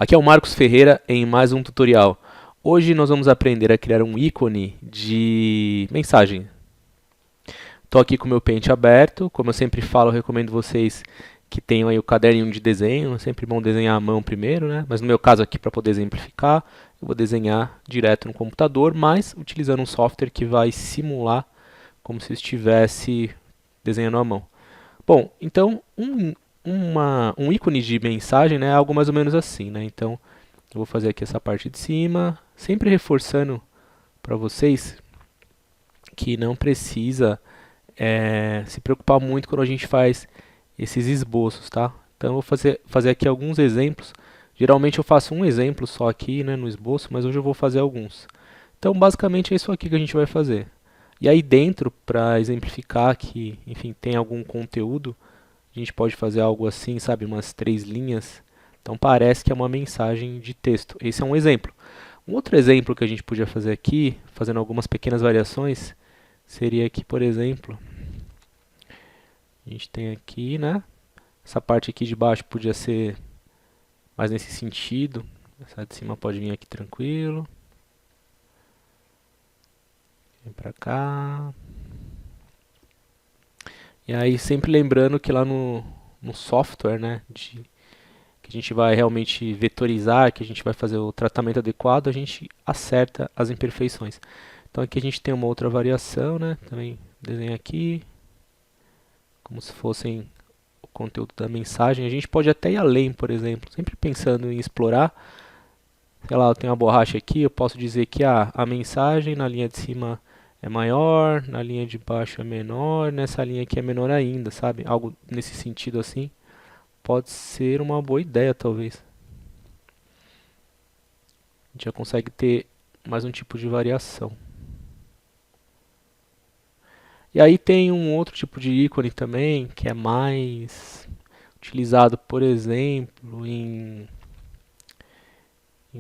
Aqui é o Marcos Ferreira em mais um tutorial. Hoje nós vamos aprender a criar um ícone de mensagem. Estou aqui com o meu Paint aberto, como eu sempre falo, eu recomendo vocês que tenham aí o caderninho de desenho, é sempre bom desenhar à mão primeiro, né? Mas no meu caso aqui, para poder exemplificar, eu vou desenhar direto no computador, mas utilizando um software que vai simular como se estivesse desenhando à mão. Bom, então um ícone de mensagem, né, é algo mais ou menos assim, né? Então eu vou fazer aqui essa parte de cima, sempre reforçando para vocês que não precisa se preocupar muito quando a gente faz esses esboços, tá? Então eu vou fazer aqui alguns exemplos. Geralmente eu faço um exemplo só aqui, né, no esboço, mas hoje eu vou fazer alguns. Então basicamente é isso aqui que a gente vai fazer. E aí dentro, para exemplificar que, enfim, tem algum conteúdo, a gente pode fazer algo assim, sabe, umas 3 linhas. Então parece que é uma mensagem de texto. Esse é um exemplo. Um outro exemplo que a gente podia fazer aqui, fazendo algumas pequenas variações, seria aqui, por exemplo, a gente tem aqui, né? Essa parte aqui de baixo podia ser mais nesse sentido. Essa de cima pode vir aqui tranquilo. Vem pra cá. E aí sempre lembrando que lá no software, né, que a gente vai realmente vetorizar, que a gente vai fazer o tratamento adequado, a gente acerta as imperfeições. Então aqui a gente tem uma outra variação, né? Também desenho aqui, como se fossem o conteúdo da mensagem. A gente pode até ir além, por exemplo, sempre pensando em explorar. Sei lá, eu tenho uma borracha aqui, eu posso dizer que a mensagem na linha de cima é maior, na linha de baixo é menor, nessa linha aqui é menor ainda, sabe? Algo nesse sentido assim. Pode ser uma boa ideia, talvez. A gente já consegue ter mais um tipo de variação. E aí tem um outro tipo de ícone também, que é mais utilizado, por exemplo, em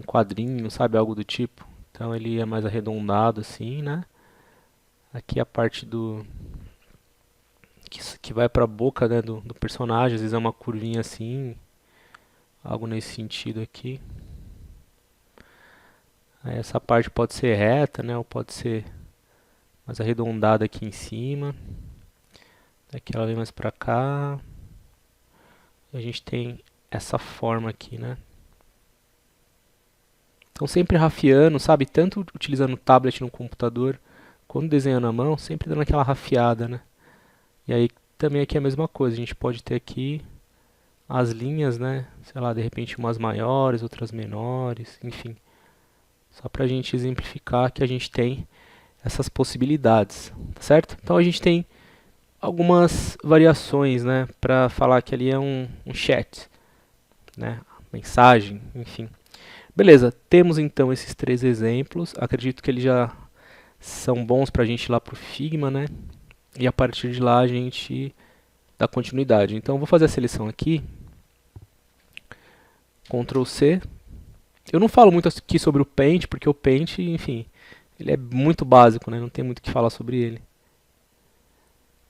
quadrinhos, sabe? Algo do tipo. Então ele é mais arredondado assim, né? Aqui a parte que vai para a boca, né, do personagem, às vezes é uma curvinha assim, algo nesse sentido aqui. Aí essa parte pode ser reta, né? Ou pode ser mais arredondada aqui em cima. Daqui ela vem mais pra cá. E a gente tem essa forma aqui, né? Então sempre rafiando, sabe? Tanto utilizando o tablet no computador, quanto desenhando à mão, sempre dando aquela rafiada, né? E aí também aqui é a mesma coisa. A gente pode ter aqui as linhas, né? Sei lá, de repente umas maiores, outras menores, enfim. Só pra gente exemplificar que a gente tem essas possibilidades, tá certo? Então a gente tem algumas variações, né, para falar que ali é um chat, né, mensagem, enfim. Beleza, temos então esses 3 exemplos. Acredito que eles já são bons para a gente ir lá para o Figma, né? E a partir de lá a gente dá continuidade. Então vou fazer a seleção aqui, Ctrl C. Eu não falo muito aqui sobre o Paint, porque o Paint, enfim, ele é muito básico, né? Não tem muito o que falar sobre ele.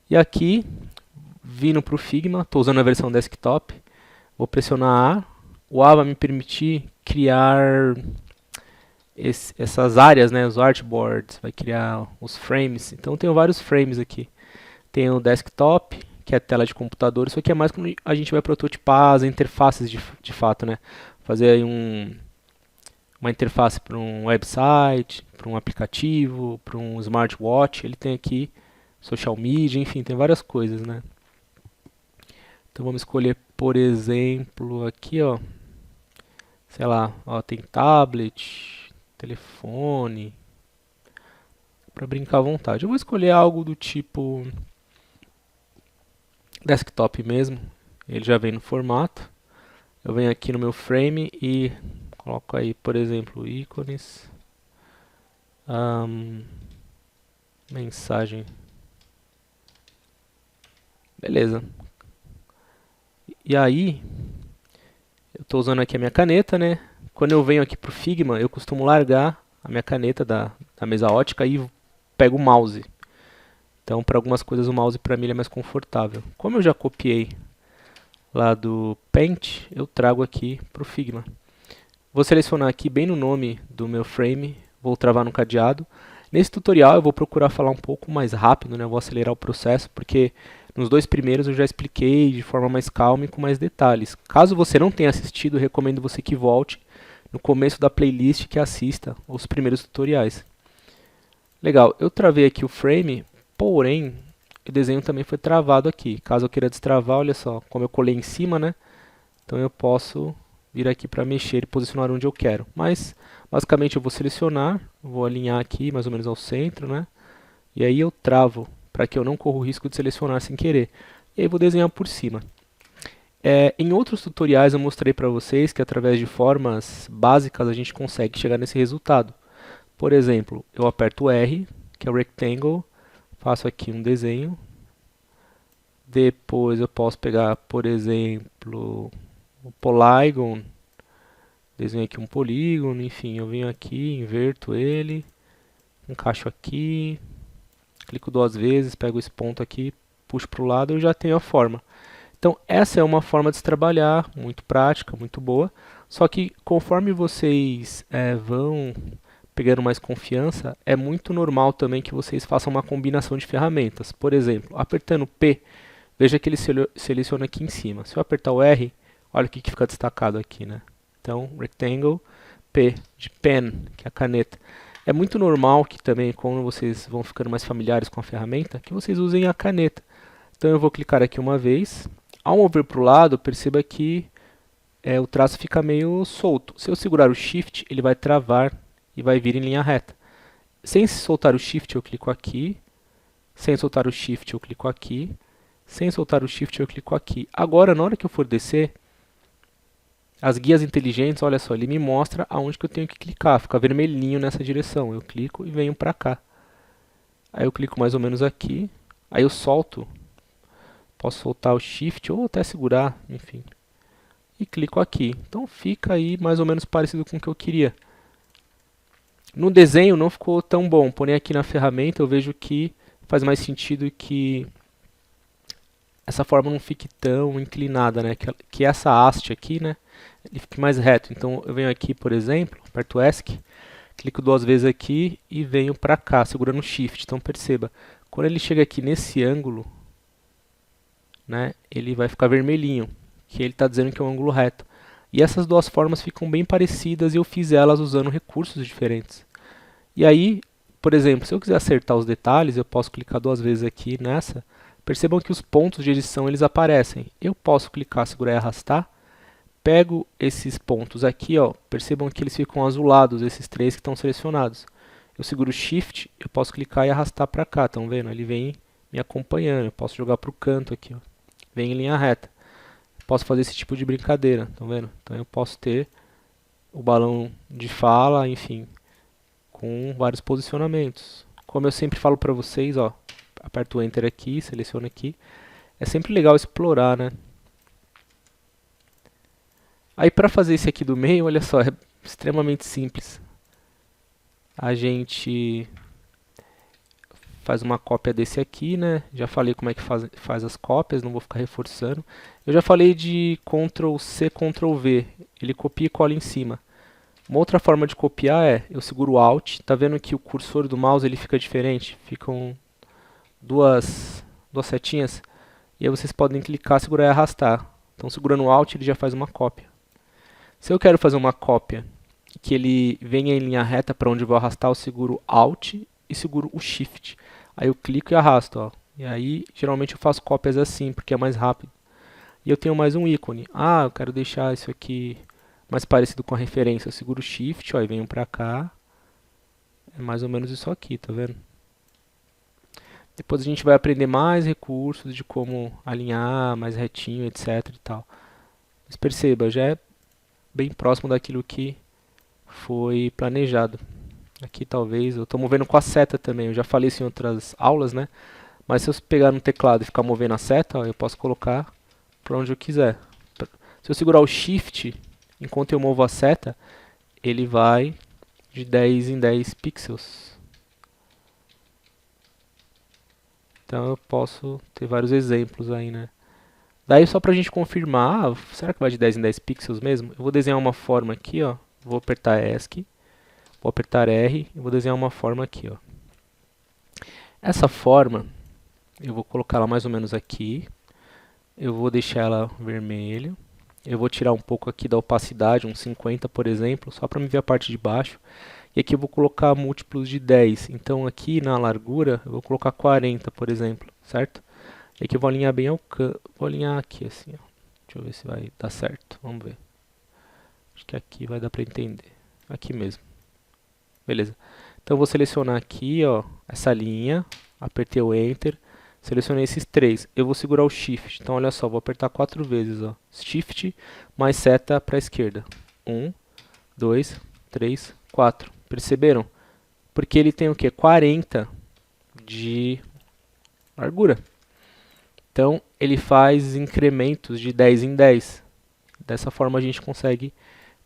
E aqui, vindo para o Figma, estou usando a versão desktop, vou pressionar A. O A vai me permitir criar essas áreas, né, os artboards, vai criar os frames. Então tenho vários frames aqui. Tem o desktop, que é a tela de computador. Isso aqui é mais quando a gente vai prototipar as interfaces de fato, né? Fazer aí uma interface para um website, para um aplicativo, para um smartwatch. Ele tem aqui social media, enfim, tem várias coisas, né? Então vamos escolher, por exemplo, aqui, ó, sei lá, ó, tem tablet, telefone, para brincar à vontade. Eu vou escolher algo do tipo desktop mesmo, ele já vem no formato. Eu venho aqui no meu frame e coloco aí, por exemplo, ícones, mensagem. Beleza. E aí, eu estou usando aqui a minha caneta, né? Quando eu venho aqui para o Figma, eu costumo largar a minha caneta da mesa ótica e pego o mouse. Então, para algumas coisas, o mouse para mim é mais confortável. Como eu já copiei lá do Paint, eu trago aqui para o Figma. Vou selecionar aqui bem no nome do meu frame, vou travar no cadeado. Nesse tutorial eu vou procurar falar um pouco mais rápido, né? Eu vou acelerar o processo, porque nos dois primeiros eu já expliquei de forma mais calma e com mais detalhes. Caso você não tenha assistido, eu recomendo você que volte no começo da playlist que assista os primeiros tutoriais. Legal, eu travei aqui o frame, porém o desenho também foi travado aqui. Caso eu queira destravar, olha só, como eu colei em cima, né? Então eu posso vir aqui para mexer e posicionar onde eu quero. Mas basicamente eu vou selecionar, vou alinhar aqui mais ou menos ao centro, né? E aí eu travo para que eu não corra o risco de selecionar sem querer. E aí vou desenhar por cima. Em outros tutoriais eu mostrei para vocês que através de formas básicas a gente consegue chegar nesse resultado. Por exemplo, eu aperto R, que é o Rectangle, faço aqui um desenho. Depois eu posso pegar, por exemplo, o Polygon, desenho aqui um polígono, enfim, eu venho aqui, inverto ele, encaixo aqui, clico duas vezes, pego esse ponto aqui, puxo para o lado e já tenho a forma. Então essa é uma forma de se trabalhar, muito prática, muito boa, só que conforme vocês vão pegando mais confiança, é muito normal também que vocês façam uma combinação de ferramentas. Por exemplo, apertando P, veja que ele seleciona aqui em cima. Se eu apertar o R, olha o que fica destacado aqui, né? Então, Rectangle, P, de Pen, que é a caneta. É muito normal que também, quando vocês vão ficando mais familiares com a ferramenta, que vocês usem a caneta. Então eu vou clicar aqui uma vez. Ao mover para o lado, perceba que o traço fica meio solto. Se eu segurar o Shift, ele vai travar e vai vir em linha reta. Sem soltar o Shift, eu clico aqui. Sem soltar o Shift, eu clico aqui. Sem soltar o Shift, eu clico aqui. Agora, na hora que eu for descer, as guias inteligentes, olha só, ele me mostra aonde que eu tenho que clicar. Fica vermelhinho nessa direção. Eu clico e venho para cá. Aí eu clico mais ou menos aqui. Aí eu solto. Posso soltar o Shift ou até segurar, enfim. E clico aqui. Então fica aí mais ou menos parecido com o que eu queria. No desenho não ficou tão bom, porém aqui na ferramenta eu vejo que faz mais sentido que essa forma não fique tão inclinada, né? Que essa haste aqui, né? Ele fique mais reto. Então eu venho aqui, por exemplo, aperto ESC, clico duas vezes aqui e venho para cá, segurando o Shift. Então perceba, quando ele chega aqui nesse ângulo, né? Ele vai ficar vermelhinho, que ele está dizendo que é um ângulo reto. E essas duas formas ficam bem parecidas e eu fiz elas usando recursos diferentes. E aí, por exemplo, se eu quiser acertar os detalhes, eu posso clicar duas vezes aqui nessa. Percebam que os pontos de edição eles aparecem. Eu posso clicar, segurar e arrastar. Pego esses pontos aqui, ó. Percebam que eles ficam azulados, esses três que estão selecionados. Eu seguro o Shift, eu posso clicar e arrastar para cá, estão vendo? Ele vem me acompanhando. Eu posso jogar para o canto aqui, ó. Vem em linha reta. Posso fazer esse tipo de brincadeira, estão vendo? Então eu posso ter o balão de fala, enfim, com vários posicionamentos. Como eu sempre falo para vocês, ó, aperto o Enter aqui, seleciono aqui. É sempre legal explorar, né? Aí para fazer esse aqui do meio, olha só, é extremamente simples. A gente faz uma cópia desse aqui, né? Já falei como é que faz as cópias, não vou ficar reforçando. Eu já falei de Ctrl C, Ctrl V. Ele copia e cola em cima. Uma outra forma de copiar é, eu seguro o Alt, tá vendo que o cursor do mouse ele fica diferente? Ficam duas setinhas. E aí vocês podem clicar, segurar e arrastar. Então segurando o Alt ele já faz uma cópia. Se eu quero fazer uma cópia que ele venha em linha reta para onde eu vou arrastar, eu seguro Alt e seguro o Shift. Aí eu clico e arrasto, ó. E aí geralmente eu faço cópias assim, porque é mais rápido. E eu tenho mais um ícone. Ah, eu quero deixar isso aqui mais parecido com a referência. Eu seguro o Shift, ó, e venho pra cá. É mais ou menos isso aqui, tá vendo? Depois a gente vai aprender mais recursos de como alinhar mais retinho, etc e tal. Mas perceba, já é bem próximo daquilo que foi planejado. Aqui talvez, eu estou movendo com a seta também, eu já falei isso em outras aulas, né? Mas se eu pegar no teclado e ficar movendo a seta, ó, eu posso colocar para onde eu quiser. Se eu segurar o Shift, enquanto eu movo a seta, ele vai de 10 em 10 pixels. Então eu posso ter vários exemplos aí, né? Daí só pra gente confirmar, será que vai de 10 em 10 pixels mesmo? Eu vou desenhar uma forma aqui, ó, vou apertar ESC, vou apertar R e vou desenhar uma forma aqui, ó. Essa forma, eu vou colocar ela mais ou menos aqui, eu vou deixar ela vermelho, eu vou tirar um pouco aqui da opacidade, uns 50 por exemplo, só para me ver a parte de baixo, e aqui eu vou colocar múltiplos de 10, então aqui na largura eu vou colocar 40 por exemplo, certo? E aqui eu vou alinhar bem ao canto, vou alinhar aqui assim, ó. Deixa eu ver se vai dar certo, vamos ver. Acho que aqui vai dar para entender, aqui mesmo. Beleza. Então eu vou selecionar aqui, ó, essa linha, apertei o Enter, selecionei esses três. Eu vou segurar o Shift. Então olha só, vou apertar 4 vezes, ó. Shift mais seta para a esquerda. 1, 2, 3, 4. Perceberam? Porque ele tem o quê? 40 de largura. Então ele faz incrementos de 10 em 10. Dessa forma a gente consegue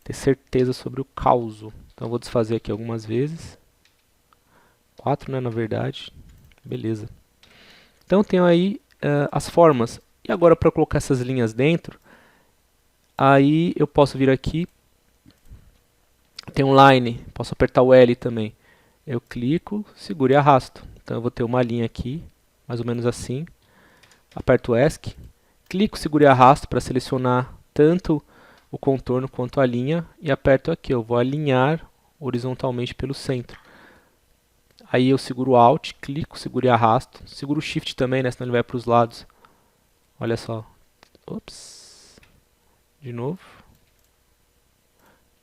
ter certeza sobre o causo. Então eu vou desfazer aqui algumas vezes. 4, né, na verdade. Beleza. Então tenho aí as formas. E agora para colocar essas linhas dentro, aí eu posso vir aqui. Tem um line, posso apertar o L também. Eu clico, seguro e arrasto. Então eu vou ter uma linha aqui, mais ou menos assim. Aperto o ESC, clico, seguro e arrasto para selecionar tanto o contorno quanto a linha. E aperto aqui, eu vou alinhar horizontalmente pelo centro. Aí eu seguro o Alt, clico, seguro e arrasto. Seguro o Shift também, né, senão ele vai para os lados. Olha só. Ops. De novo.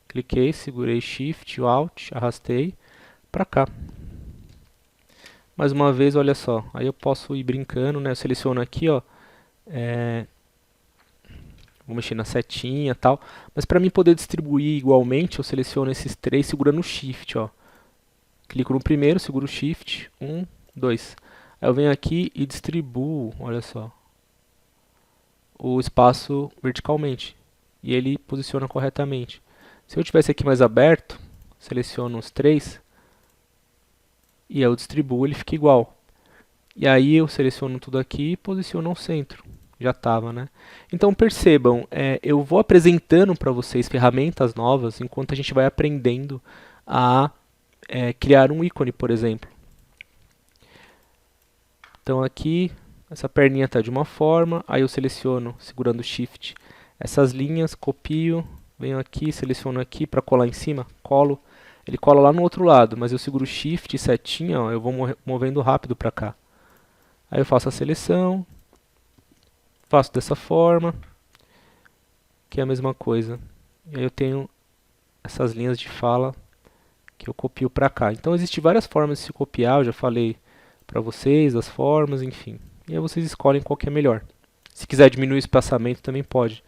Cliquei, segurei Shift, Alt, arrastei para cá. Mais uma vez, olha só. Aí eu posso ir brincando, né? Eu seleciono aqui, ó. Vou mexer na setinha e tal. Mas para mim poder distribuir igualmente, eu seleciono esses três segurando o Shift, ó. Clico no primeiro, seguro o Shift, 1, 2. Aí eu venho aqui e distribuo, olha só, o espaço verticalmente. E ele posiciona corretamente. Se eu tivesse aqui mais aberto, seleciono os três, e eu distribuo, ele fica igual. E aí eu seleciono tudo aqui e posiciono ao centro. Já estava, né? Então percebam, eu vou apresentando para vocês ferramentas novas enquanto a gente vai aprendendo a criar um ícone, por exemplo. Então aqui, essa perninha está de uma forma, aí eu seleciono, segurando o Shift, essas linhas, copio, venho aqui, seleciono aqui para colar em cima, colo. Ele cola lá no outro lado, mas eu seguro o Shift e setinha, ó, eu vou movendo rápido para cá. Aí eu faço a seleção, faço dessa forma, que é a mesma coisa. E aí eu tenho essas linhas de fala que eu copio para cá. Então existem várias formas de se copiar, eu já falei para vocês as formas, enfim. E aí vocês escolhem qual que é melhor. Se quiser diminuir o espaçamento também pode.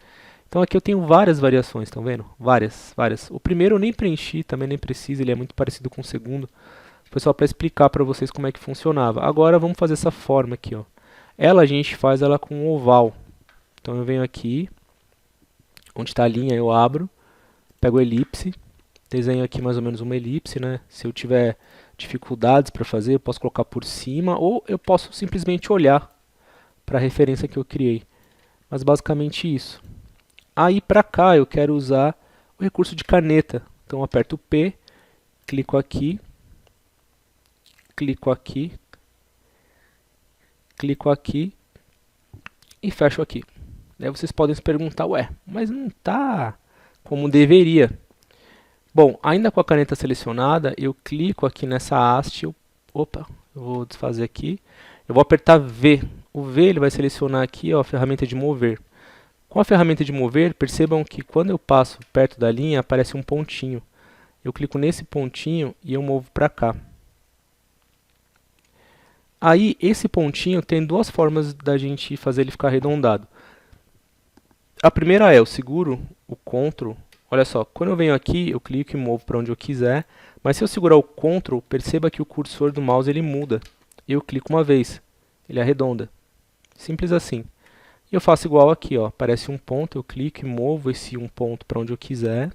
Então aqui eu tenho várias variações, estão vendo? Várias, várias. O primeiro eu nem preenchi, também nem precisa, ele é muito parecido com o segundo. Foi só para explicar para vocês como é que funcionava. Agora vamos fazer essa forma aqui, ó. Ela a gente faz ela com um oval. Então eu venho aqui, onde está a linha eu abro, pego a elipse, desenho aqui mais ou menos uma elipse, né? Se eu tiver dificuldades para fazer, eu posso colocar por cima ou eu posso simplesmente olhar para a referência que eu criei. Mas basicamente isso. Aí para cá eu quero usar o recurso de caneta. Então eu aperto o P, clico aqui, clico aqui, clico aqui e fecho aqui. Daí vocês podem se perguntar, ué, mas não está como deveria. Bom, ainda com a caneta selecionada, eu clico aqui nessa haste, eu vou desfazer aqui, eu vou apertar V. O V ele vai selecionar aqui, ó, a ferramenta de mover. Com a ferramenta de mover, percebam que quando eu passo perto da linha, aparece um pontinho. Eu clico nesse pontinho e eu movo para cá. Aí, esse pontinho tem duas formas da gente fazer ele ficar arredondado. A primeira é, eu seguro o Ctrl. Olha só, quando eu venho aqui, eu clico e movo para onde eu quiser. Mas se eu segurar o Ctrl, perceba que o cursor do mouse ele muda. Eu clico uma vez, ele arredonda. Simples assim. E eu faço igual aqui, ó. Aparece um ponto, eu clico e movo esse um ponto para onde eu quiser.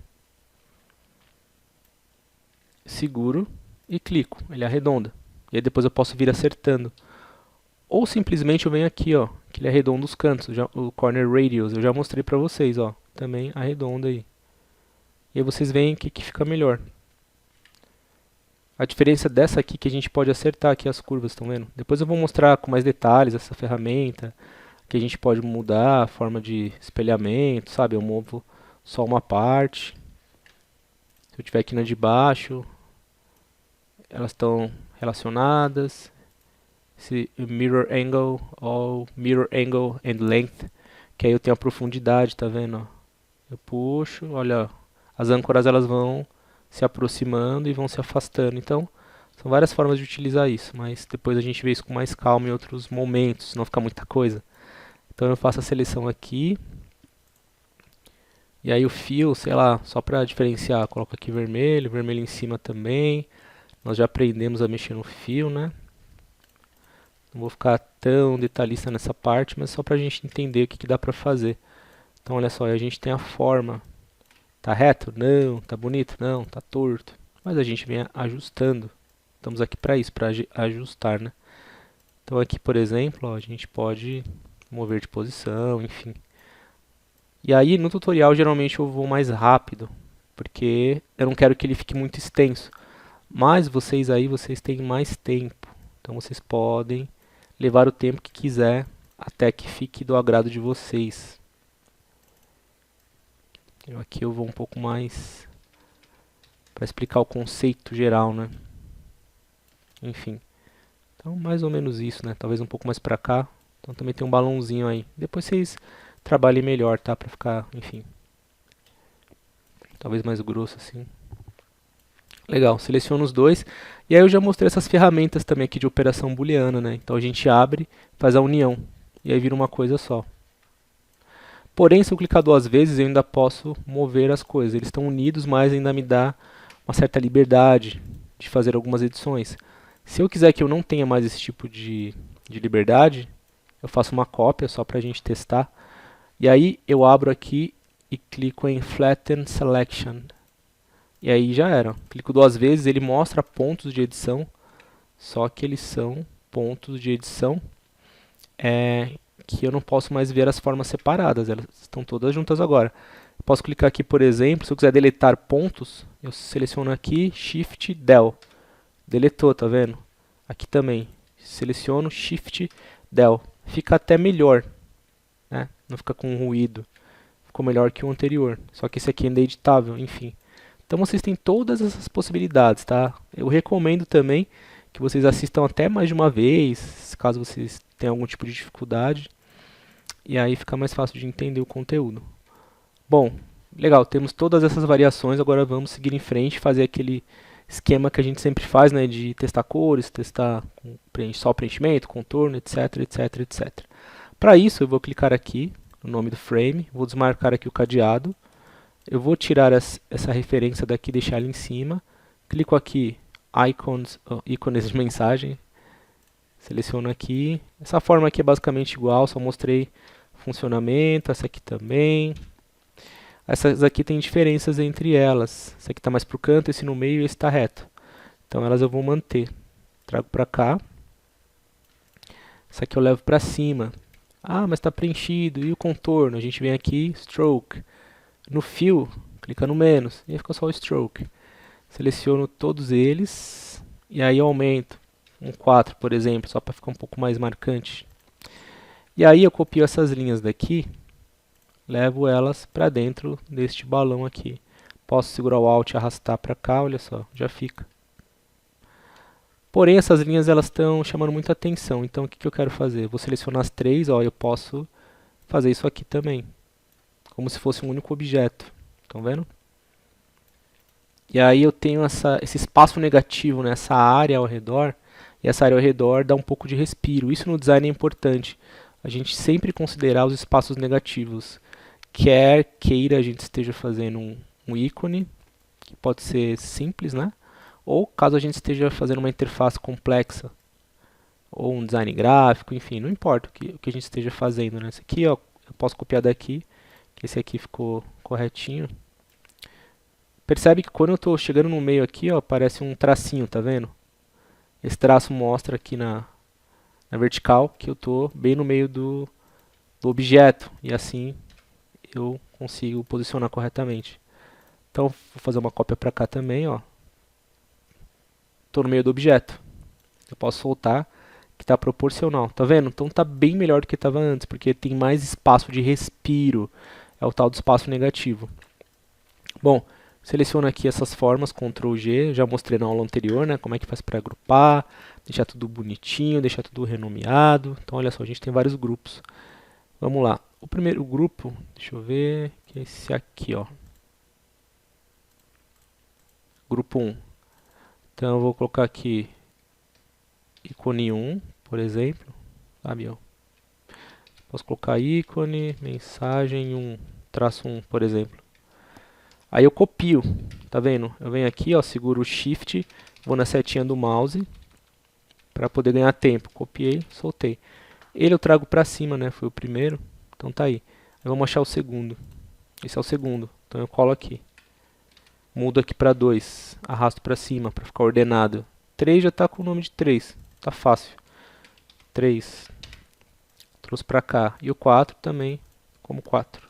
Seguro e clico, ele arredonda. E aí depois eu posso vir acertando. Ou simplesmente eu venho aqui, ó, que ele arredonda os cantos, o corner radius. Eu já mostrei para vocês, ó. Também arredonda aí. E aí vocês veem que fica melhor. A diferença dessa aqui que a gente pode acertar aqui as curvas, estão vendo? Depois eu vou mostrar com mais detalhes essa ferramenta, que a gente pode mudar a forma de espelhamento, sabe? Eu movo só uma parte. Se eu tiver aqui na de baixo, elas estão relacionadas. Esse mirror angle, ou mirror angle and length, que aí eu tenho a profundidade, tá vendo? Ó? Eu puxo, olha, as âncoras elas vão se aproximando e vão se afastando. Então, são várias formas de utilizar isso, mas depois a gente vê isso com mais calma em outros momentos, senão fica muita coisa. Então eu faço a seleção aqui. E aí o fio, sei lá, só para diferenciar, coloco aqui vermelho, vermelho em cima também. Nós já aprendemos a mexer no fio, né? Não vou ficar tão detalhista nessa parte, mas só para a gente entender o que dá para fazer. Então olha só, a gente tem a forma. Tá reto? Não. Tá bonito? Não. Tá torto. Mas a gente vem ajustando. Estamos aqui para isso, para ajustar, né? Então aqui, por exemplo, ó, a gente pode mover de posição, enfim. E aí no tutorial geralmente eu vou mais rápido, porque eu não quero que ele fique muito extenso. Mas vocês aí, vocês têm mais tempo. Então vocês podem levar o tempo que quiser até que fique do agrado de vocês. Aqui eu vou um pouco mais para explicar o conceito geral, né? Enfim. Então mais ou menos isso, né? Talvez um pouco mais para cá. Então também tem um balãozinho aí. Depois vocês trabalhem melhor, tá? Para ficar, enfim. Talvez mais grosso assim. Legal, seleciono os dois. E aí eu já mostrei essas ferramentas também aqui de operação booleana, né? Então a gente abre, faz a união. E aí vira uma coisa só. Porém, se eu clicar duas vezes, eu ainda posso mover as coisas. Eles estão unidos, mas ainda me dá uma certa liberdade de fazer algumas edições. Se eu quiser que eu não tenha mais esse tipo de liberdade, eu faço uma cópia só para a gente testar. E aí eu abro aqui e clico em Flatten Selection. E aí já era. Clico duas vezes, ele mostra pontos de edição, só que eles são pontos de edição que eu não posso mais ver as formas separadas, elas estão todas juntas agora. Eu posso clicar aqui, por exemplo, se eu quiser deletar pontos, eu seleciono aqui, Shift Del. Deletou, tá vendo? Aqui também, seleciono Shift Del. Fica até melhor, né? Não fica com ruído. Ficou melhor que o anterior, só que esse aqui ainda é editável, enfim. Então vocês têm todas essas possibilidades, tá? Eu recomendo também que vocês assistam até mais de uma vez, caso vocês tenham algum tipo de dificuldade. E aí fica mais fácil de entender o conteúdo. Bom, legal, temos todas essas variações, agora vamos seguir em frente e fazer aquele esquema que a gente sempre faz, né? De testar cores, testar só preenchimento, contorno, etc, etc, etc. Para isso eu vou clicar aqui no nome do frame, vou desmarcar aqui o cadeado. Eu vou tirar essa referência daqui e deixar ela em cima. Clico aqui, ícones de mensagem. Seleciono aqui. Essa forma aqui é basicamente igual, só mostrei funcionamento. Essa aqui também. Essas aqui tem diferenças entre elas. Essa aqui está mais para o canto, esse no meio e esse está reto. Então elas eu vou manter. Trago para cá. Essa aqui eu levo para cima. Ah, mas está preenchido. E o contorno? A gente vem aqui, Stroke. No fio, clica no menos, e aí fica só o stroke. Seleciono todos eles, e aí eu aumento um 4, por exemplo, só para ficar um pouco mais marcante. E aí eu copio essas linhas daqui, levo elas para dentro deste balão aqui. Posso segurar o Alt e arrastar para cá, olha só, já fica. Porém, essas linhas elas estão chamando muita atenção, então o que eu quero fazer? Vou selecionar as três, ó, eu posso fazer isso aqui também. Como se fosse um único objeto. Estão vendo? E aí eu tenho esse espaço negativo, né? Essa área ao redor. E essa área ao redor dá um pouco de respiro. Isso no design é importante. A gente sempre considerar os espaços negativos. Quer queira a gente esteja fazendo um ícone, que pode ser simples, né? Ou caso a gente esteja fazendo uma interface complexa. Ou um design gráfico, enfim, não importa o que a gente esteja fazendo, né? Esse aqui, ó, eu posso copiar daqui. Esse aqui ficou corretinho. Percebe que quando eu estou chegando no meio aqui, ó, aparece um tracinho, tá vendo? Esse traço mostra aqui na vertical que eu estou bem no meio do objeto. E assim eu consigo posicionar corretamente. Então, vou fazer uma cópia para cá também, ó. Estou no meio do objeto. Eu posso soltar, que está proporcional. Tá vendo? Então tá bem melhor do que estava antes, porque tem mais espaço de respiro. É o tal do espaço negativo. Bom, seleciono aqui essas formas, Ctrl G, já mostrei na aula anterior, né, como é que faz para agrupar, deixar tudo bonitinho, deixar tudo renomeado. Então olha só, a gente tem vários grupos. Vamos lá. O primeiro grupo, deixa eu ver, que é esse aqui, ó. Grupo 1. Então eu vou colocar aqui ícone 1, por exemplo, sabe, ó. Posso colocar ícone, mensagem 1, traço 1, por exemplo. Aí eu copio, tá vendo? Eu venho aqui, ó, seguro o Shift, vou na setinha do mouse para poder ganhar tempo. Copiei, soltei. Ele eu trago para cima, né? Foi o primeiro, então tá aí. Aí vamos achar o segundo. Esse é o segundo, então eu colo aqui. Mudo aqui para 2, arrasto para cima para ficar ordenado. 3 já está com o nome de 3, tá fácil. 3, trouxe para cá. E o 4 também, como 4.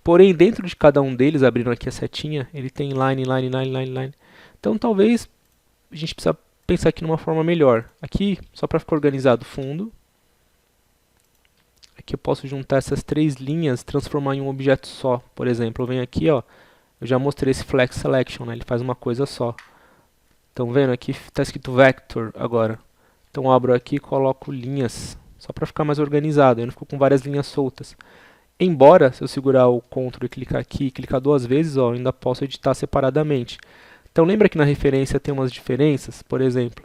Porém, dentro de cada um deles, abrindo aqui a setinha, ele tem line, line, line, line, line. Então, talvez a gente precisa pensar aqui numa forma melhor. Aqui, só para ficar organizado, fundo. Aqui eu posso juntar essas 3 linhas, transformar em um objeto só. Por exemplo, eu venho aqui, ó, eu já mostrei esse Flex Selection, né? Ele faz uma coisa só. Estão vendo? Aqui está escrito Vector agora. Então eu abro aqui e coloco linhas, só para ficar mais organizado. Eu não fico com várias linhas soltas. Embora, se eu segurar o Ctrl e clicar aqui, e clicar 2 vezes, ó, eu ainda posso editar separadamente. Então lembra que na referência tem umas diferenças? Por exemplo,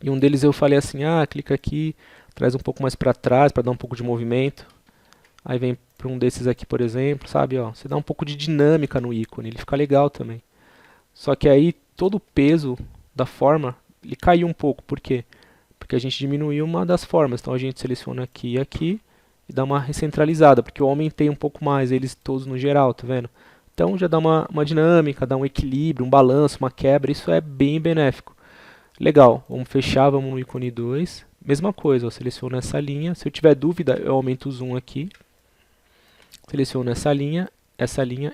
em um deles eu falei assim, clica aqui, traz um pouco mais para trás, para dar um pouco de movimento. Aí vem para um desses aqui, por exemplo, sabe? Ó, você dá um pouco de dinâmica no ícone, ele fica legal também. Só que aí todo o peso da forma, ele caiu um pouco. Por quê? Porque a gente diminuiu uma das formas. Então a gente seleciona aqui e aqui e dá uma recentralizada, porque eu aumentei um pouco mais eles todos no geral, tá vendo? Então já dá uma dinâmica, dá um equilíbrio, um balanço, uma quebra, isso é bem benéfico. Legal, vamos fechar, vamos no ícone 2. Mesma coisa, eu seleciono essa linha. Se eu tiver dúvida, eu aumento o zoom aqui. Seleciono essa linha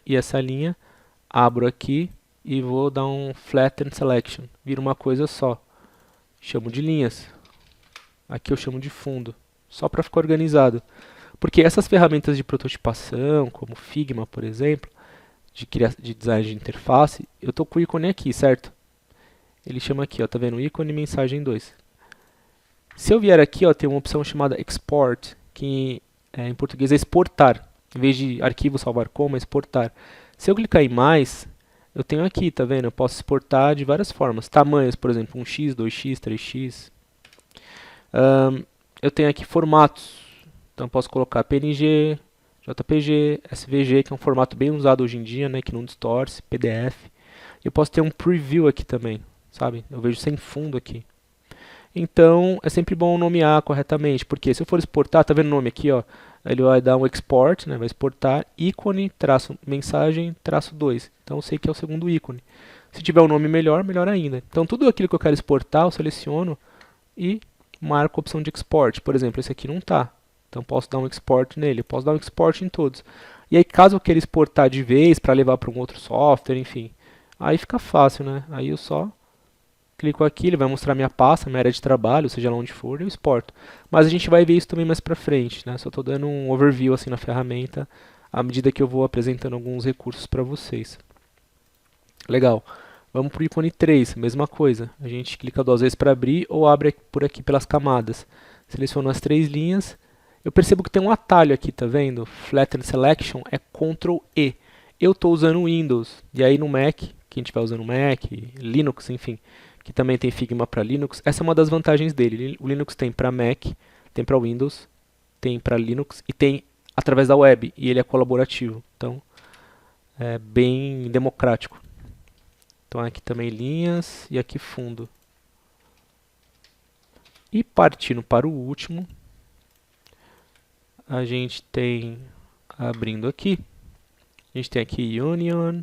e essa linha. Abro aqui e vou dar um Flatten Selection. Vira uma coisa só. Chamo de linhas. Aqui eu chamo de fundo. Só para ficar organizado. Porque essas ferramentas de prototipação, como Figma, por exemplo, de design de interface, eu estou com o ícone aqui, certo? Ele chama aqui, ó, tá vendo? Ícone mensagem 2. Se eu vier aqui, ó, tem uma opção chamada Export, que em português é exportar. Em vez de arquivo salvar como, é exportar. Se eu clicar em mais, eu tenho aqui, tá vendo? Eu posso exportar de várias formas. Tamanhos, por exemplo, 1x, 2x, 3x. Eu tenho aqui formatos. Então eu posso colocar PNG, JPG, SVG, que é um formato bem usado hoje em dia, né, que não distorce, PDF. Eu posso ter um preview aqui também, sabe? Eu vejo sem fundo aqui. Então é sempre bom nomear corretamente, porque se eu for exportar, tá vendo o nome aqui, ó? Ele vai dar um export, né? Vai exportar ícone, traço mensagem, traço 2. Então eu sei que é o segundo ícone. Se tiver um nome melhor, melhor ainda. Então tudo aquilo que eu quero exportar, eu seleciono e marco a opção de export. Por exemplo, esse aqui não tá. Então posso dar um export nele, posso dar um export em todos. E aí caso eu queira exportar de vez para levar para um outro software, enfim, aí fica fácil, né? Aí eu só clico aqui, ele vai mostrar minha pasta, minha área de trabalho, seja lá onde for, eu exporto. Mas a gente vai ver isso também mais pra frente, né? Só estou dando um overview assim na ferramenta, à medida que eu vou apresentando alguns recursos para vocês. Legal. Vamos para o ícone 3, mesma coisa. A gente clica 2 vezes para abrir ou abre por aqui pelas camadas. Seleciono as 3 linhas. Eu percebo que tem um atalho aqui, tá vendo? Flatten Selection é Ctrl E. Eu estou usando o Windows, e aí no Mac, quem estiver usando Mac, Linux, enfim, que também tem Figma para Linux. Essa é uma das vantagens dele. O Linux tem para Mac, tem para Windows, tem para Linux e tem através da web. E ele é colaborativo. Então, é bem democrático. Então, aqui também linhas e aqui fundo. E partindo para o último, a gente tem, abrindo aqui, a gente tem aqui Union.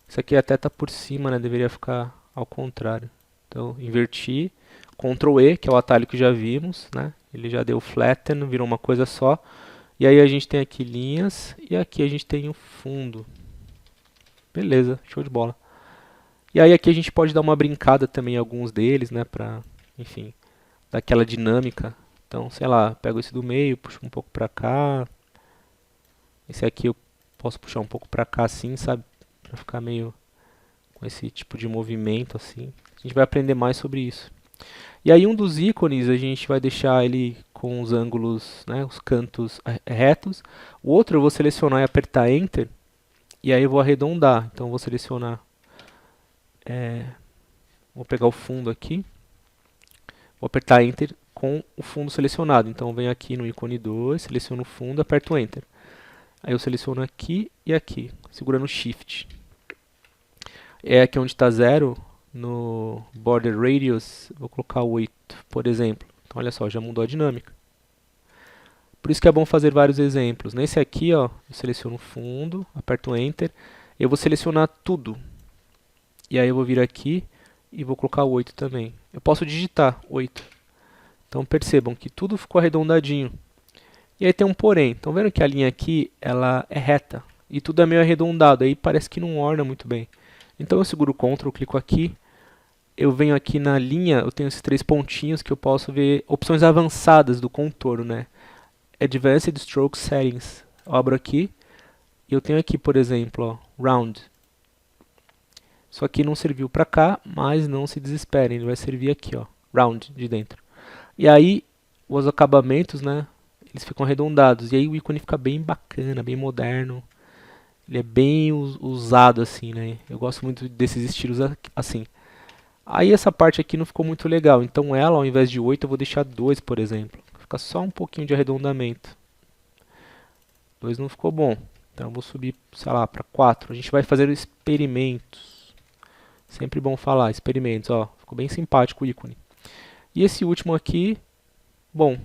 Isso aqui até está por cima, né? Deveria ficar ao contrário. Então, inverti. Ctrl E, que é o atalho que já vimos, né? Ele já deu flatten, virou uma coisa só. E aí a gente tem aqui linhas e aqui a gente tem o fundo. Beleza, show de bola. E aí aqui a gente pode dar uma brincada também em alguns deles, né, pra, enfim, dar aquela dinâmica. Então, sei lá, pego esse do meio, puxo um pouco pra cá. Esse aqui eu posso puxar um pouco pra cá assim, sabe? Pra ficar meio com esse tipo de movimento assim. A gente vai aprender mais sobre isso. E aí um dos ícones a gente vai deixar ele com os ângulos, né, os cantos retos. O outro eu vou selecionar e apertar Enter. E aí eu vou arredondar. Então eu vou selecionar, vou pegar o fundo aqui. Vou apertar Enter com o fundo selecionado. Então eu venho aqui no ícone 2, seleciono o fundo, aperto Enter. Aí eu seleciono aqui e aqui, segurando Shift. É aqui onde está 0, no Border Radius, vou colocar 8, por exemplo. Então olha só, já mudou a dinâmica. Por isso que é bom fazer vários exemplos. Nesse aqui, ó, eu seleciono o fundo, aperto Enter. Eu vou selecionar tudo. E aí eu vou vir aqui e vou colocar 8 também. Eu posso digitar 8. Então percebam que tudo ficou arredondadinho. E aí tem um porém. Estão vendo que a linha aqui ela é reta e tudo é meio arredondado. Aí parece que não orna muito bem. Então eu seguro o Ctrl, clico aqui. Eu venho aqui na linha, eu tenho esses 3 pontinhos que eu posso ver opções avançadas do contorno, né? Advanced Stroke Settings. Eu abro aqui e eu tenho aqui, por exemplo, ó, Round. Isso aqui não serviu para cá, mas não se desesperem, ele vai servir aqui, ó, Round de dentro. E aí os acabamentos, né, eles ficam arredondados e aí o ícone fica bem bacana, bem moderno. Ele é bem usado assim, né? Eu gosto muito desses estilos assim. Aí essa parte aqui não ficou muito legal, então ela ao invés de 8 eu vou deixar 2, por exemplo. Fica só um pouquinho de arredondamento. 2 não ficou bom. Então eu vou subir, sei lá, para 4. A gente vai fazer experimentos. Sempre bom falar, experimentos, ó. Ficou bem simpático o ícone. E esse último aqui, bom,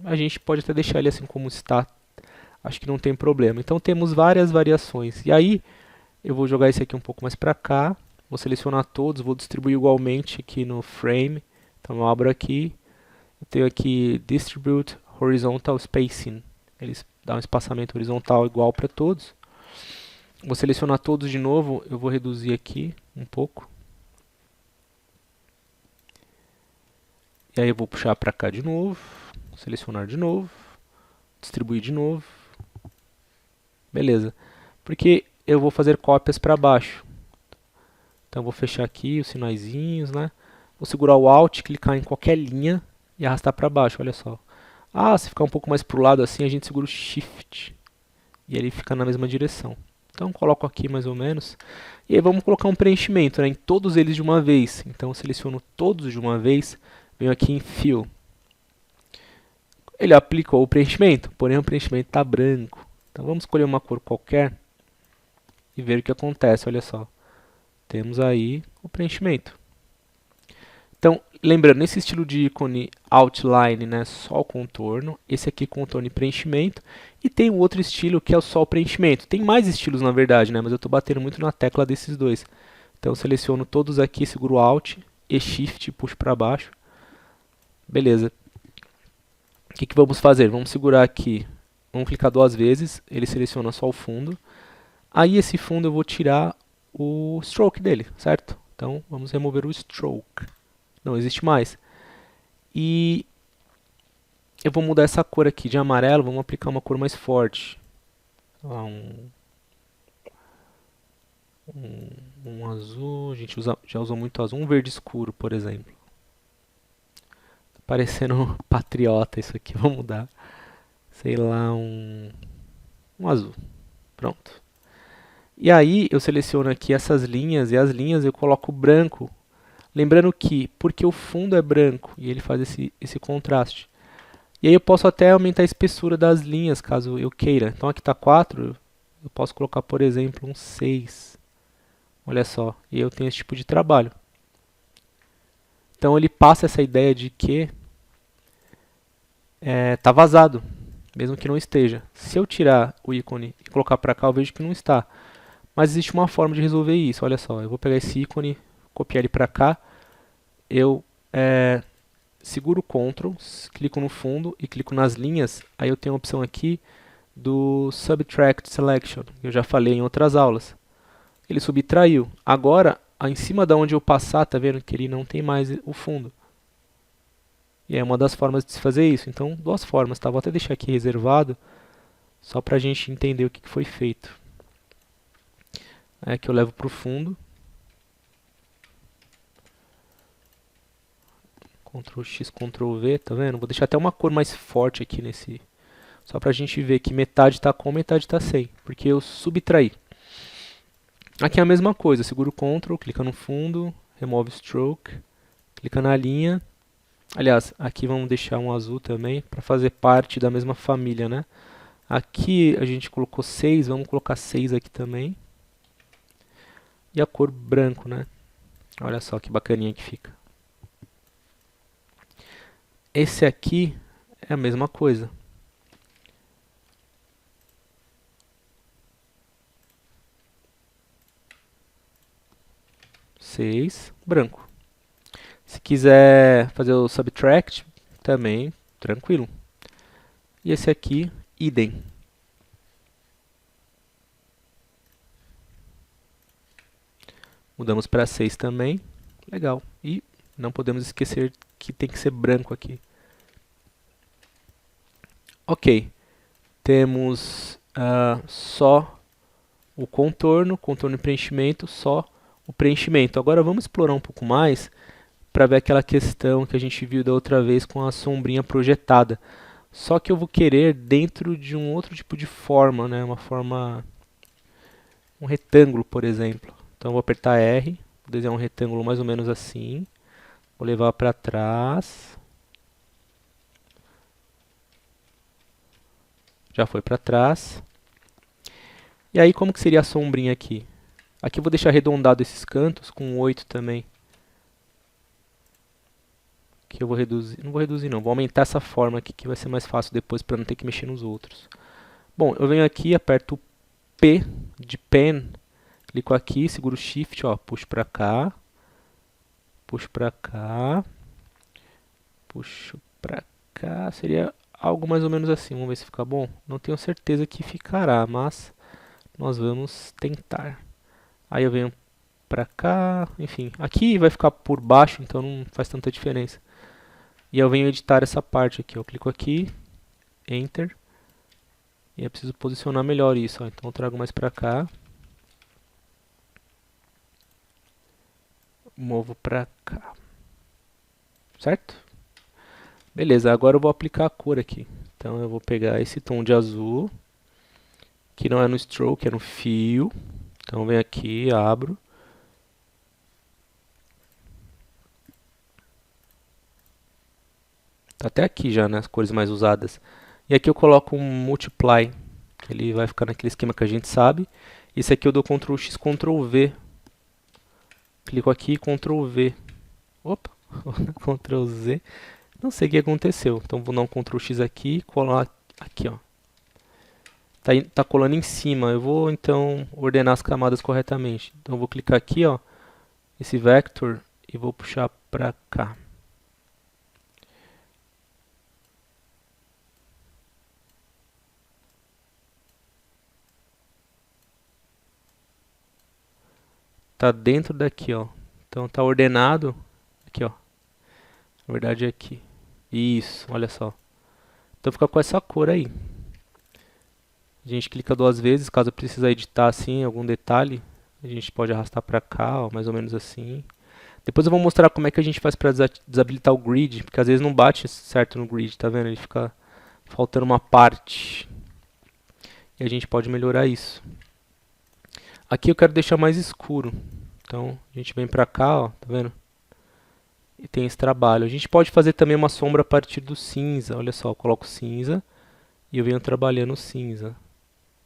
a gente pode até deixar ele assim como está. Acho que não tem problema. Então temos várias variações. E aí eu vou jogar esse aqui um pouco mais para cá. Vou selecionar todos, vou distribuir igualmente aqui no Frame. Então eu abro aqui. Eu tenho aqui Distribute Horizontal Spacing. Eles dão um espaçamento horizontal igual para todos. Vou selecionar todos de novo. Eu vou reduzir aqui um pouco. E aí eu vou puxar para cá de novo. Selecionar de novo. Distribuir de novo. Beleza. Porque eu vou fazer cópias para baixo. Então eu vou fechar aqui os sinaizinhos, né? Vou segurar o Alt, clicar em qualquer linha e arrastar para baixo, olha só. Ah, se ficar um pouco mais para o lado assim, a gente segura o Shift. E ele fica na mesma direção. Então coloco aqui mais ou menos. E aí vamos colocar um preenchimento, né, em todos eles de uma vez. Então eu seleciono todos de uma vez, venho aqui em Fill. Ele aplicou o preenchimento, porém o preenchimento está branco. Então vamos escolher uma cor qualquer e ver o que acontece, olha só. Temos aí o preenchimento. Então, lembrando, nesse estilo de ícone outline, né, só o contorno, esse aqui contorno e preenchimento, e tem um outro estilo que é só o preenchimento. Tem mais estilos na verdade, né, mas eu estou batendo muito na tecla desses dois. Então, eu seleciono todos aqui, seguro Alt e Shift e puxo para baixo. Beleza. O que vamos fazer? Vamos segurar aqui, vamos clicar 2 vezes, ele seleciona só o fundo. Aí esse fundo eu vou tirar o stroke dele, certo? Então vamos remover o stroke. Não existe mais. E eu vou mudar essa cor aqui de amarelo, vamos aplicar uma cor mais forte. Um azul, a gente já usou muito azul, um verde escuro, por exemplo. Tá parecendo patriota isso aqui, vamos mudar. Sei lá, um azul. Pronto. E aí eu seleciono aqui essas linhas e as linhas eu coloco branco. Lembrando que, porque o fundo é branco e ele faz esse contraste. E aí eu posso até aumentar a espessura das linhas, caso eu queira. Então aqui está 4, eu posso colocar, por exemplo, um 6. Olha só, e eu tenho esse tipo de trabalho. Então ele passa essa ideia de que está vazado, mesmo que não esteja. Se eu tirar o ícone e colocar para cá, eu vejo que não está. Mas existe uma forma de resolver isso, olha só. Eu vou pegar esse ícone, copiar ele para cá. Eu seguro o Ctrl, clico no fundo e clico nas linhas. Aí eu tenho a opção aqui do Subtract Selection, que eu já falei em outras aulas. Ele subtraiu. Agora, em cima da onde eu passar, tá vendo que ele não tem mais o fundo. E é uma das formas de se fazer isso. Então, duas formas, tá? Vou até deixar aqui reservado, só para a gente entender o que foi feito. Aí aqui eu levo para o fundo. Ctrl X, Ctrl V, tá vendo? Vou deixar até uma cor mais forte aqui nesse... Só pra gente ver que metade está com, metade está sem. Porque eu subtraí. Aqui é a mesma coisa. Segura o Ctrl, clica no fundo, remove Stroke, clica na linha. Aliás, aqui vamos deixar um azul também, para fazer parte da mesma família, né? Aqui a gente colocou 6, vamos colocar 6 aqui também. E a cor branco, né? Olha só que bacaninha que fica. Esse aqui é a mesma coisa. Seis, branco. Se quiser fazer o subtract, também, tranquilo. E esse aqui, idem. Mudamos para 6 também. Legal. E não podemos esquecer que tem que ser branco aqui. Ok. Temos só o contorno e preenchimento, só o preenchimento. Agora vamos explorar um pouco mais para ver aquela questão que a gente viu da outra vez com a sombrinha projetada. Só que eu vou querer dentro de um outro tipo de forma, né? Uma forma... um retângulo, por exemplo. Então eu vou apertar R, vou desenhar um retângulo mais ou menos assim. Vou levar para trás. Já foi para trás. E aí como que seria a sombrinha aqui? Aqui eu vou deixar arredondado esses cantos com 8 também. Aqui eu vou reduzir, não vou reduzir não, vou aumentar essa forma aqui que vai ser mais fácil depois para não ter que mexer nos outros. Bom, eu venho aqui, aperto P de Pen, clico aqui, seguro o Shift, ó, puxo para cá, puxo para cá, puxo para cá, seria algo mais ou menos assim, vamos ver se fica bom. Não tenho certeza que ficará, mas nós vamos tentar. Aí eu venho para cá, enfim, aqui vai ficar por baixo, então não faz tanta diferença. E eu venho editar essa parte aqui, eu clico aqui, Enter, e eu preciso posicionar melhor isso, ó. Então eu trago mais para cá, movo para cá, certo? Beleza, agora eu vou aplicar a cor aqui. Então eu vou pegar esse tom de azul, que não é no stroke, é no fio. Então eu venho aqui, abro. Tá até aqui já, né, as cores mais usadas. E aqui eu coloco um Multiply, que ele vai ficar naquele esquema que a gente sabe. Esse aqui eu dou Ctrl X, Ctrl V. Clico aqui, Ctrl V. Opa, Ctrl Z. Não sei o que aconteceu. Então vou dar um Ctrl X aqui e colar aqui, ó. Tá colando em cima. Eu vou então ordenar as camadas corretamente. Então eu vou clicar aqui, ó, esse vector e vou puxar para cá. Tá dentro daqui, ó. Então tá ordenado aqui, ó. Na verdade é aqui. Isso, olha só. Então fica com essa cor aí. A gente clica duas vezes, caso precise editar assim algum detalhe, a gente pode arrastar para cá, ó, mais ou menos assim. Depois eu vou mostrar como é que a gente faz para desabilitar o grid, porque às vezes não bate certo no grid, tá vendo? Ele fica faltando uma parte. E a gente pode melhorar isso. Aqui eu quero deixar mais escuro. Então a gente vem pra cá, ó, tá vendo? E tem esse trabalho. A gente pode fazer também uma sombra a partir do cinza. Olha só, eu coloco cinza e eu venho trabalhando o cinza.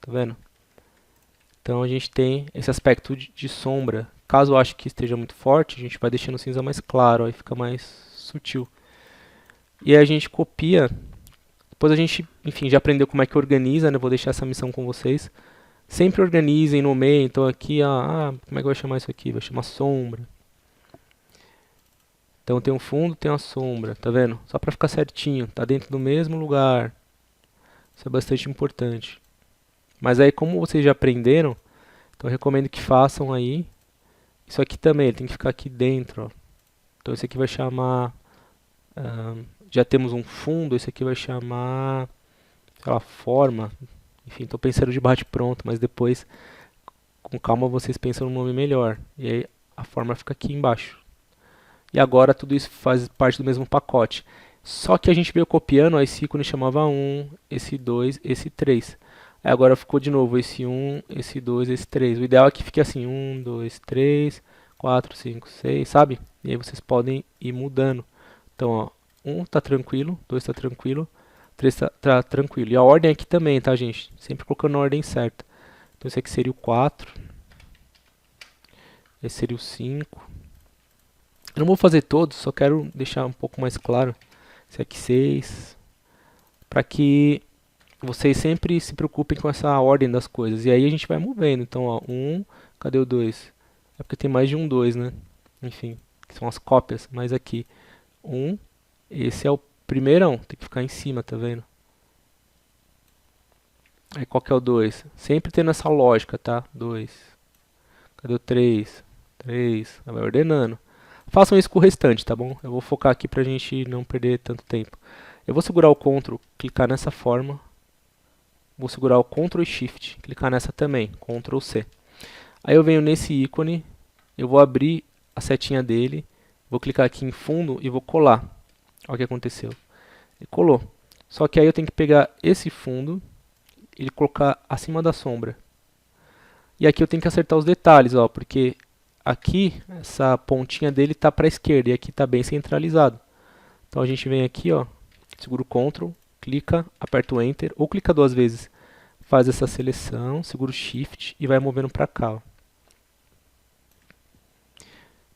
Tá vendo? Então a gente tem esse aspecto de sombra. Caso eu ache que esteja muito forte, a gente vai deixando o cinza mais claro, aí fica mais sutil. E aí a gente copia. Depois a gente, enfim, já aprendeu como é que organiza, né? Vou deixar essa missão com vocês. Sempre organizem no meio, então aqui, como é que eu vou chamar isso aqui? Vai chamar sombra. Então tem um fundo, tem uma sombra, tá vendo? Só para ficar certinho, tá dentro do mesmo lugar. Isso é bastante importante. Mas aí, como vocês já aprenderam, então eu recomendo que façam aí. Isso aqui também, ele tem que ficar aqui dentro, ó. Então esse aqui vai chamar, já temos um fundo, esse aqui vai chamar, sei lá, forma. Enfim, estou pensando de bate-pronto, mas depois, com calma, vocês pensam num nome melhor. E aí a forma fica aqui embaixo. E agora tudo isso faz parte do mesmo pacote. Só que a gente veio copiando, ó, esse ícone chamava 1, esse 2, esse 3. Aí agora ficou de novo esse 1, esse 2, esse 3. O ideal é que fique assim, 1, 2, 3, 4, 5, 6, sabe? E aí vocês podem ir mudando. Então, ó, 1 está tranquilo, 2 está tranquilo, 3 tá tranquilo. E a ordem aqui também, tá, gente? Sempre colocando a ordem certa. Então esse aqui seria o 4. Esse seria o 5. Eu não vou fazer todos, só quero deixar um pouco mais claro. Esse aqui 6. Para que vocês sempre se preocupem com essa ordem das coisas. E aí a gente vai movendo. Então, ó, 1, cadê o 2? É porque tem mais de um 2, né? Enfim, que são as cópias. Mas aqui, 1, esse é o primeirão, tem que ficar em cima, tá vendo? Aí qual que é o 2? Sempre tendo essa lógica, tá? 2. Cadê o 3? 3. Vai ordenando. Façam isso com o restante, tá bom? Eu vou focar aqui pra gente não perder tanto tempo. Eu vou segurar o Ctrl, clicar nessa forma. Vou segurar o Ctrl e Shift, clicar nessa também, Ctrl C. Aí eu venho nesse ícone, eu vou abrir a setinha dele, vou clicar aqui em fundo e vou colar. Olha o que aconteceu. Ele colou. Só que aí eu tenho que pegar esse fundo e colocar acima da sombra. E aqui eu tenho que acertar os detalhes, ó, porque aqui essa pontinha dele está para a esquerda e aqui está bem centralizado. Então a gente vem aqui, ó, segura o Ctrl, clica, aperta o Enter, ou clica duas vezes, faz essa seleção, segura o Shift e vai movendo para cá, ó.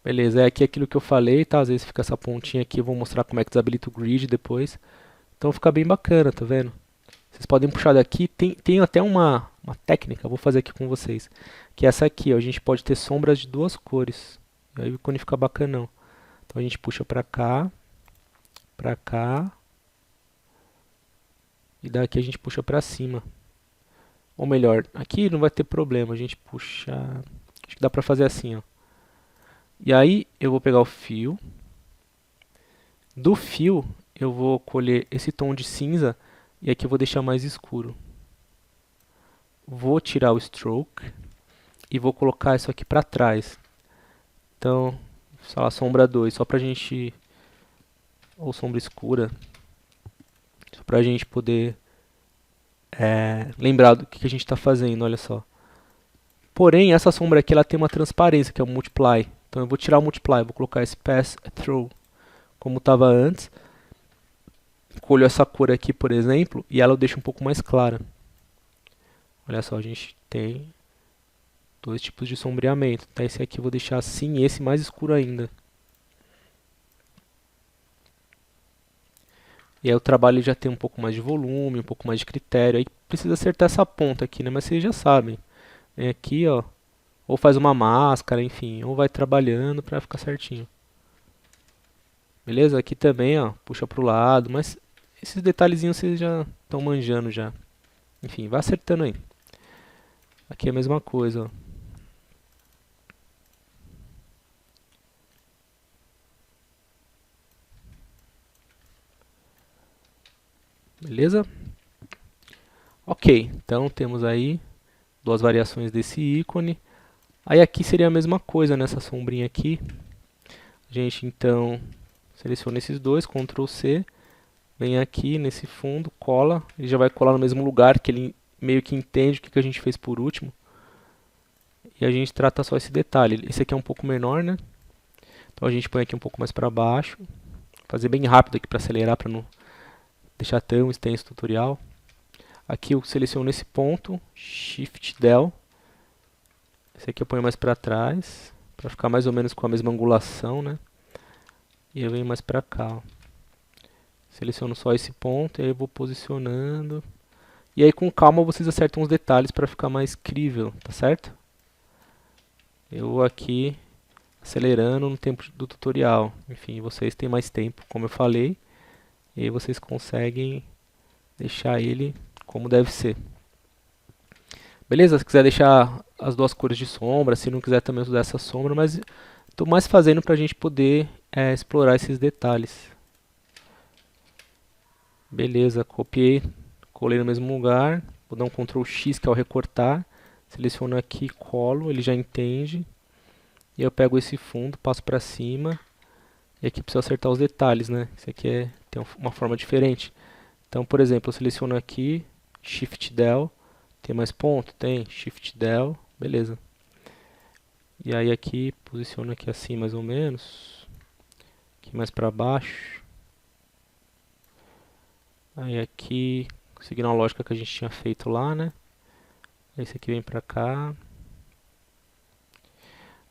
Beleza, é aqui aquilo que eu falei, tá? Às vezes fica essa pontinha aqui, eu vou mostrar como é que desabilita o grid depois. Então fica bem bacana, tá vendo? Vocês podem puxar daqui, tem até uma técnica, eu vou fazer aqui com vocês, que é essa aqui, ó, a gente pode ter sombras de duas cores, e aí o ícone fica bacanão. Então a gente puxa pra cá, e daqui a gente puxa pra cima. Ou melhor, aqui não vai ter problema, a gente puxa, acho que dá pra fazer assim, ó. E aí eu vou pegar o fio, do fio eu vou colher esse tom de cinza, e aqui eu vou deixar mais escuro. Vou tirar o stroke e vou colocar isso aqui para trás. Então, sei lá, sombra 2, só pra gente, ou sombra escura, só pra gente poder lembrar do que a gente está fazendo, olha só. Porém, essa sombra aqui ela tem uma transparência, que é o multiply. Então eu vou tirar o multiply, vou colocar esse pass through como estava antes. Colho essa cor aqui, por exemplo, e ela eu deixo um pouco mais clara. Olha só, a gente tem dois tipos de sombreamento. Tá? Esse aqui eu vou deixar assim e esse mais escuro ainda. E aí o trabalho já tem um pouco mais de volume, um pouco mais de critério. Aí precisa acertar essa ponta aqui, né? Mas vocês já sabem. Vem aqui, ó. Ou faz uma máscara, enfim. Ou vai trabalhando pra ficar certinho. Beleza? Aqui também, ó. Puxa pro lado. Mas esses detalhezinhos vocês já estão manjando já. Enfim, vai acertando aí. Aqui é a mesma coisa, ó. Beleza? Ok, então temos aí duas variações desse ícone. Aí aqui seria a mesma coisa nessa sombrinha aqui. A gente então seleciona esses dois, Ctrl C, vem aqui nesse fundo, cola, ele já vai colar no mesmo lugar, que ele meio que entende o que a gente fez por último. E a gente trata só esse detalhe. Esse aqui é um pouco menor, né? Então a gente põe aqui um pouco mais para baixo. Vou fazer bem rápido aqui para acelerar, para não deixar tão extenso o tutorial. Aqui eu seleciono esse ponto, Shift Del. Esse aqui eu ponho mais para trás, para ficar mais ou menos com a mesma angulação, né? E eu venho mais para cá, ó. Seleciono só esse ponto e aí eu vou posicionando. E aí com calma vocês acertam os detalhes para ficar mais crível, tá certo? Eu vou aqui acelerando no tempo do tutorial. Enfim, vocês têm mais tempo, como eu falei, e aí vocês conseguem deixar ele como deve ser. Beleza? Se quiser deixar as duas cores de sombra, se não quiser também usar essa sombra, mas estou mais fazendo para a gente poder explorar esses detalhes. Beleza, copiei, colei no mesmo lugar, vou dar um Ctrl X que é o recortar, seleciono aqui, colo, ele já entende, e eu pego esse fundo, passo para cima, e aqui preciso acertar os detalhes, né? Isso aqui tem uma forma diferente. Então, por exemplo, eu seleciono aqui, Shift Del, tem mais ponto? Tem, Shift Del, beleza. E aí aqui, posiciono aqui assim mais ou menos, aqui mais para baixo. Aí aqui, seguindo a lógica que a gente tinha feito lá, né? Esse aqui vem pra cá.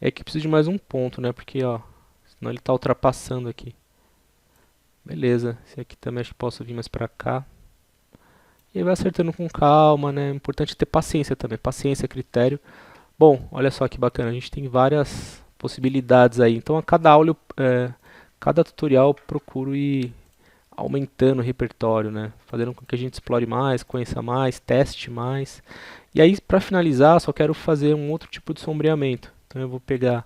É que precisa de mais um ponto, né? Porque, ó, senão ele tá ultrapassando aqui. Beleza, esse aqui também acho que posso vir mais pra cá. E aí vai acertando com calma, né? Importante ter paciência também, paciência, critério. Bom, olha só que bacana, a gente tem várias possibilidades aí. Então a cada aula, cada tutorial eu procuro ir aumentando o repertório, né? Fazendo com que a gente explore mais, conheça mais, teste mais. E aí, para finalizar, só quero fazer um outro tipo de sombreamento. Então eu vou pegar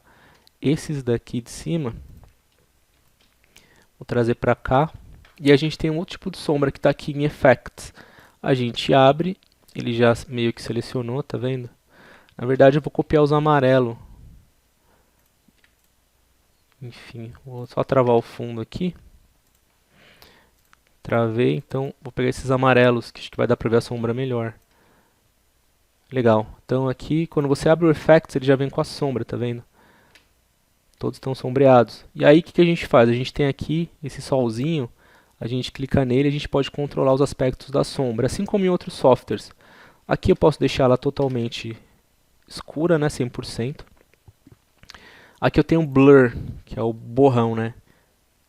esses daqui de cima, vou trazer para cá, e a gente tem um outro tipo de sombra que está aqui em Effects. A gente abre, ele já meio que selecionou, tá vendo? Na verdade eu vou copiar os amarelos. Enfim, vou só travar o fundo aqui. Travei, então vou pegar esses amarelos, que acho que vai dar para ver a sombra melhor. Legal, então aqui quando você abre o Effects ele já vem com a sombra, tá vendo? Todos estão sombreados. E aí o que a gente faz? A gente tem aqui esse solzinho, a gente clica nele e a gente pode controlar os aspectos da sombra, assim como em outros softwares. Aqui eu posso deixar ela totalmente escura, né, 100%. Aqui eu tenho um Blur, que é o borrão, né?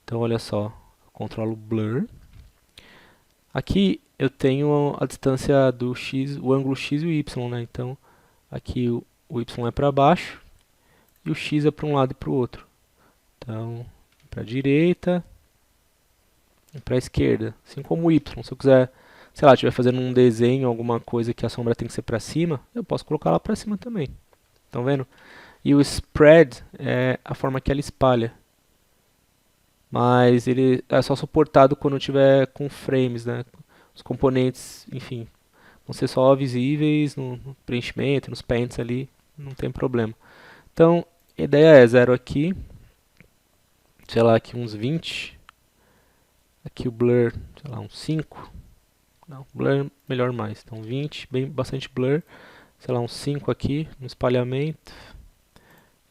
Então olha só, eu controlo o Blur. Aqui eu tenho a distância do X, o ângulo X e o Y, né? Então aqui o Y é para baixo e o X é para um lado e para o outro. Então, para a direita e para a esquerda, assim como o Y. Se eu quiser, sei lá, estiver fazendo um desenho, alguma coisa que a sombra tem que ser para cima, eu posso colocar lá para cima também. Estão vendo? E o spread é a forma que ela espalha. Mas ele é só suportado quando tiver com frames, né? Os componentes, enfim, vão ser só visíveis no preenchimento, nos paints ali, não tem problema. Então, a ideia é 0 aqui, sei lá, aqui uns 20. Aqui o blur, sei lá, uns 5. Não, blur melhor mais. Então 20, bastante blur. Sei lá, uns 5 aqui no espalhamento.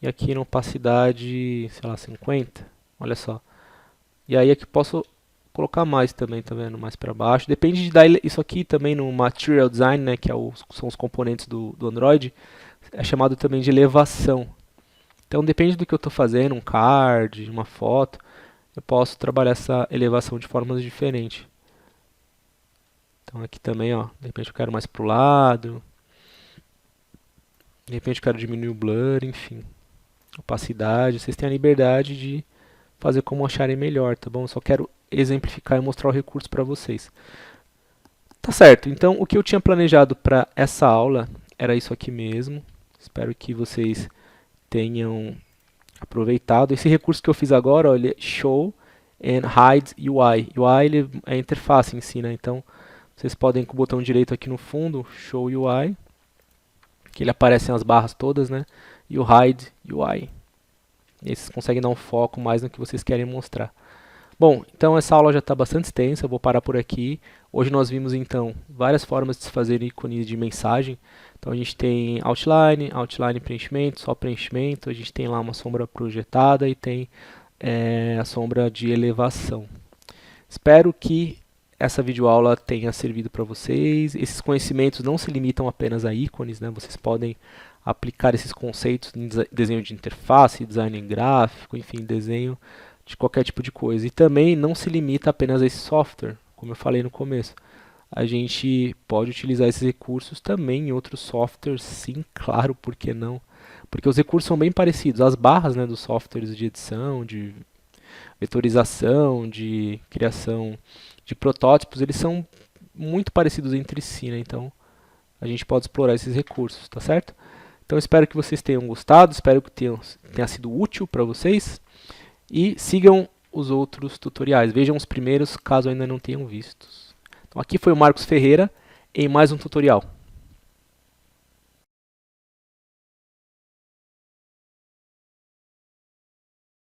E aqui na opacidade, sei lá, 50. Olha só. E aí aqui posso colocar mais também, tá vendo? Mais para baixo. Depende de dar isso aqui também no Material Design, né? Que são os componentes do Android. É chamado também de elevação. Então depende do que eu estou fazendo, um card, uma foto. Eu posso trabalhar essa elevação de formas diferentes. Então aqui também, ó, de repente eu quero mais pro lado. De repente eu quero diminuir o blur, enfim. Opacidade, vocês têm a liberdade de fazer como acharem melhor, tá bom? Eu só quero exemplificar e mostrar o recurso para vocês. Tá certo, então o que eu tinha planejado para essa aula era isso aqui mesmo. Espero que vocês tenham aproveitado. Esse recurso que eu fiz agora, ó, ele é Show and Hide UI. UI ele é a interface em si, né? Então vocês podem com o botão direito aqui no fundo, Show UI, que ele aparecem as barras todas, né? E o Hide UI. E aí vocês conseguem dar um foco mais no que vocês querem mostrar. Bom, então essa aula já está bastante extensa, eu vou parar por aqui. Hoje nós vimos então várias formas de se fazer ícones de mensagem. Então a gente tem outline, outline preenchimento, só preenchimento, a gente tem lá uma sombra projetada e tem a sombra de elevação. Espero que essa videoaula tenha servido para vocês. Esses conhecimentos não se limitam apenas a ícones, né? Vocês podem aplicar esses conceitos em desenho de interface, design gráfico, enfim, desenho de qualquer tipo de coisa. E também não se limita apenas a esse software, como eu falei no começo. a gente pode utilizar esses recursos também em outros softwares, sim, claro, por que não? Porque os recursos são bem parecidos. As barras, né, dos softwares de edição, de vetorização, de criação de protótipos, eles são muito parecidos entre si, né? Então a gente pode explorar esses recursos, tá certo? Então espero que vocês tenham gostado, espero que tenha sido útil para vocês e sigam os outros tutoriais. Vejam os primeiros caso ainda não tenham vistos. Então aqui foi o Marcos Ferreira em mais um tutorial.